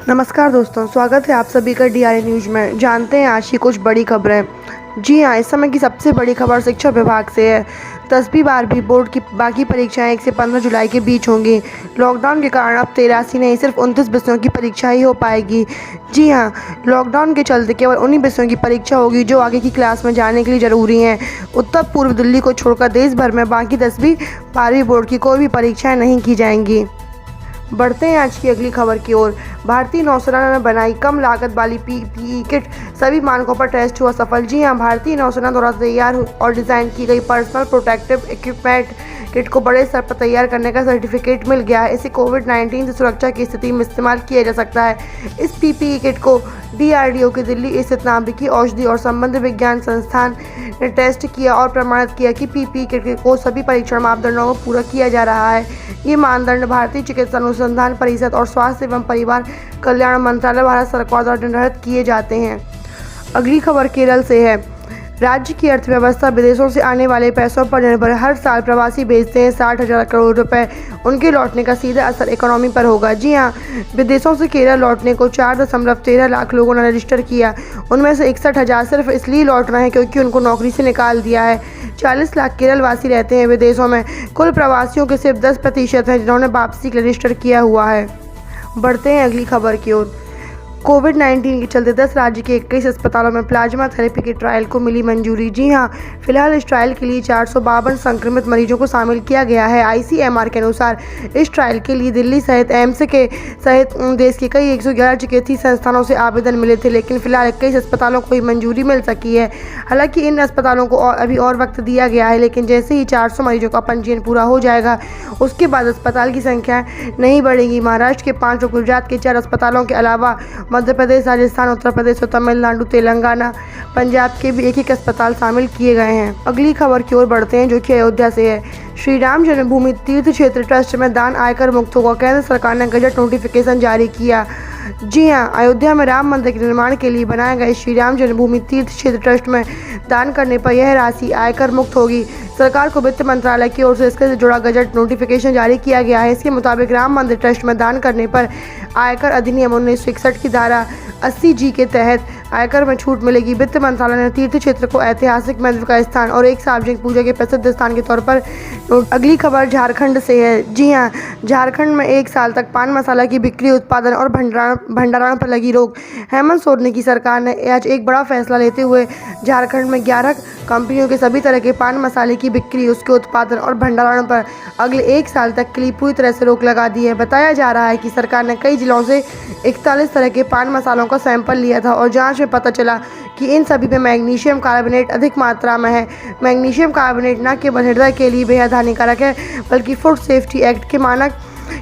नमस्कार दोस्तों, स्वागत है आप सभी का डीआरए न्यूज़ में। जानते हैं आज की कुछ बड़ी खबरें। जी हां, इस समय की सबसे बड़ी खबर शिक्षा विभाग से है। 10वीं 12वीं बोर्ड की बाकी परीक्षाएं 1 से 15 जुलाई के बीच होंगी। लॉकडाउन के कारण अब 83 नहीं सिर्फ 29 विषयों की परीक्षा ही हो पाएगी। जी हां, लॉकडाउन के चलते केवल उन्हीं विषयों की परीक्षा होगी जो आगे की क्लास में जाने के लिए ज़रूरी हैं। उत्तर पूर्व दिल्ली को छोड़कर देश भर में बाकी 10वीं 12वीं बोर्ड की कोई भी परीक्षाएं नहीं की जाएंगी। बढ़ते हैं आज की अगली खबर की ओर। भारतीय नौसेना ने बनाई कम लागत वाली पीपीई किट, सभी मानकों पर टेस्ट हुआ सफल। जी हां, भारतीय नौसेना द्वारा तैयार और डिजाइन की गई पर्सनल प्रोटेक्टिव इक्विपमेंट किट को बड़े स्तर पर तैयार करने का सर्टिफिकेट मिल गया है। इसे कोविड-19 से सुरक्षा की स्थिति में इस्तेमाल किया जा सकता है। इस पीपीई किट को डीआरडीओ के दिल्ली स्थित नाभिकीय औषधि और संबंध विज्ञान संस्थान ने टेस्ट किया और प्रमाणित किया कि पीपीई किट को सभी परीक्षण मापदंडों को पूरा किया जा रहा है। ये मानदंड भारतीय चिकित्सा अनुसंधान परिषद और स्वास्थ्य एवं परिवार कल्याण मंत्रालय भारत सरकार द्वारा निर्धारित किए जाते हैं। अगली खबर केरल से है। राज्य की अर्थव्यवस्था विदेशों से आने वाले पैसों पर निर्भर है। हर साल प्रवासी भेजते हैं 60,000 करोड़ रुपए। उनके लौटने का सीधा असर इकोनॉमी पर होगा। जी हां, विदेशों से केरल लौटने को 4.13 लाख लोगों ने रजिस्टर किया। उनमें से 61,000 सिर्फ इसलिए लौट रहे हैं क्योंकि उनको नौकरी से निकाल दिया है। 40 लाख केरल वासी रहते हैं विदेशों में। कुल प्रवासियों के सिर्फ 10% हैं जिन्होंने वापसी रजिस्टर किया हुआ है। बढ़ते हैं अगली खबर की ओर। कोविड-19 के चलते 10 राज्य के 21 अस्पतालों में प्लाज्मा थेरेपी के ट्रायल को मिली मंजूरी। जी हां, फिलहाल इस ट्रायल के लिए 452 संक्रमित मरीजों को शामिल किया गया है। आईसीएमआर के अनुसार इस ट्रायल के लिए दिल्ली सहित एम्स के सहित देश के कई 111 चिकित्सीय संस्थानों से आवेदन मिले थे, लेकिन फिलहाल 21 अस्पतालों को ही मंजूरी मिल सकी है। हालांकि इन अस्पतालों को अभी और वक्त दिया गया है, लेकिन जैसे ही 400 मरीजों का पंजीयन पूरा हो जाएगा उसके बाद अस्पताल की संख्या नहीं बढ़ेगी। महाराष्ट्र के 5 और गुजरात के 4 अस्पतालों के अलावा मध्य प्रदेश, राजस्थान, उत्तर प्रदेश और तमिलनाडु, तेलंगाना, पंजाब के भी एक अस्पताल शामिल किए गए हैं। अगली खबर की ओर बढ़ते हैं जो कि अयोध्या से है। श्री राम जन्मभूमि तीर्थ क्षेत्र ट्रस्ट में दान आयकर मुक्त होगा। केंद्र सरकार ने गजट नोटिफिकेशन जारी किया। जी हां, अयोध्या में राम मंदिर के निर्माण के लिए बनाए गए श्री राम जन्मभूमि तीर्थ क्षेत्र ट्रस्ट में दान करने पर यह राशि आयकर मुक्त होगी। सरकार को वित्त मंत्रालय की ओर से इससे जुड़ा गजट नोटिफिकेशन जारी किया गया है। इसके मुताबिक राम मंदिर ट्रस्ट में दान करने पर आयकर अधिनियम 1961 की धारा 80G के तहत आयकर में छूट मिलेगी। वित्त मंत्रालय ने तीर्थ क्षेत्र को ऐतिहासिक महत्व का स्थान और एक सार्वजनिक पूजा के प्रसिद्ध स्थान के तौर पर अगली खबर झारखंड से है। जी हां, झारखंड में 1 साल तक पान मसाला की बिक्री, उत्पादन और भंडारण पर लगी रोक। हेमंत सोरेन की सरकार ने आज एक बड़ा फैसला लेते हुए झारखंड में 11 कंपनियों के सभी तरह के पान मसाले की बिक्री, उसके उत्पादन और भंडारण पर अगले 1 साल तक के लिए पूरी तरह से रोक लगा दी है। बताया जा रहा है कि सरकार ने कई जिलों से 41 तरह के पान मसालों का सैंपल लिया था और जांच में पता चला कि इन सभी में मैग्नीशियम कार्बोनेट अधिक मात्रा में है। मैग्नीशियम कार्बोनेट न केवल हृदय के लिए बेहद हानिकारक है, बल्कि फूड सेफ्टी एक्ट के मानक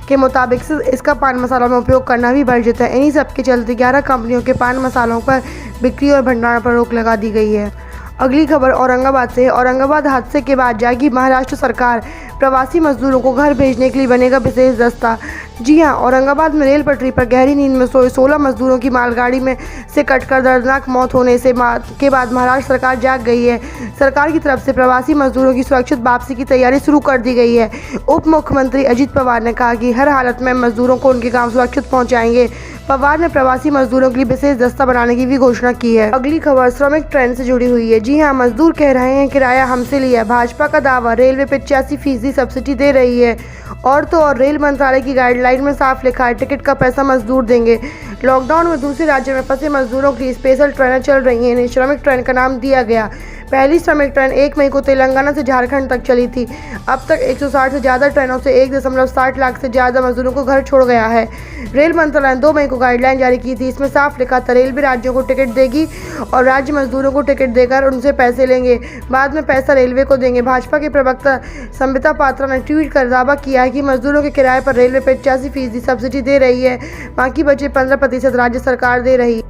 के मुताबिक इसका पान मसालों में उपयोग करना भी वर्जित है। इन्हीं सब के चलते 11 कंपनियों के पान मसालों पर बिक्री और भंडारण पर रोक लगा दी गई है। अगली खबर औरंगाबाद से है। औरंगाबाद हादसे के बाद जागी महाराष्ट्र सरकार, प्रवासी मजदूरों को घर भेजने के लिए बनेगा विशेष दस्ता। जी हां, औरंगाबाद में रेल पटरी पर गहरी नींद में सोए 16 मजदूरों की मालगाड़ी में से कटकर दर्दनाक मौत होने के बाद महाराष्ट्र सरकार जाग गई है। सरकार की तरफ से प्रवासी मजदूरों की सुरक्षित वापसी की तैयारी शुरू कर दी गई है। उप मुख्यमंत्री अजित पवार ने कहा कि हर हालत में मजदूरों को उनके गाँव सुरक्षित पहुँचाएंगे। पवार ने प्रवासी मजदूरों के लिए विशेष दस्ता बनाने की भी घोषणा की है। अगली खबर श्रमिक ट्रेन से जुड़ी हुई है। जी हां, मजदूर कह रहे हैं किराया हमसे लिया। भाजपा का दावा, रेलवे 85% सब्सिडी दे रही है। और तो और रेल मंत्रालय की गाइडलाइन में साफ लिखा है टिकट का पैसा मजदूर देंगे। लॉकडाउन में दूसरे राज्यों में फंसे मजदूरों के लिए स्पेशल ट्रेनें चल रही हैं। इन्हें श्रमिक ट्रेन का नाम दिया गया। पहली श्रमिक ट्रेन 1 मई को तेलंगाना से झारखंड तक चली थी। अब तक 160 से ज़्यादा ट्रेनों से 1.60 लाख से ज़्यादा मजदूरों को घर छोड़ गया है। रेल मंत्रालय ने 2 मई को गाइडलाइन जारी की थी। इसमें साफ लिखा था रेलवे राज्यों को टिकट देगी और राज्य मजदूरों को टिकट देकर उनसे पैसे लेंगे, बाद में पैसा रेलवे को देंगे। भाजपा के प्रवक्ता संबिता पात्रा ने ट्वीट कर दावा किया है कि मजदूरों के किराए पर रेलवे 85% सब्सिडी दे रही है, बाकी बचे 15% राज्य सरकार दे रही है।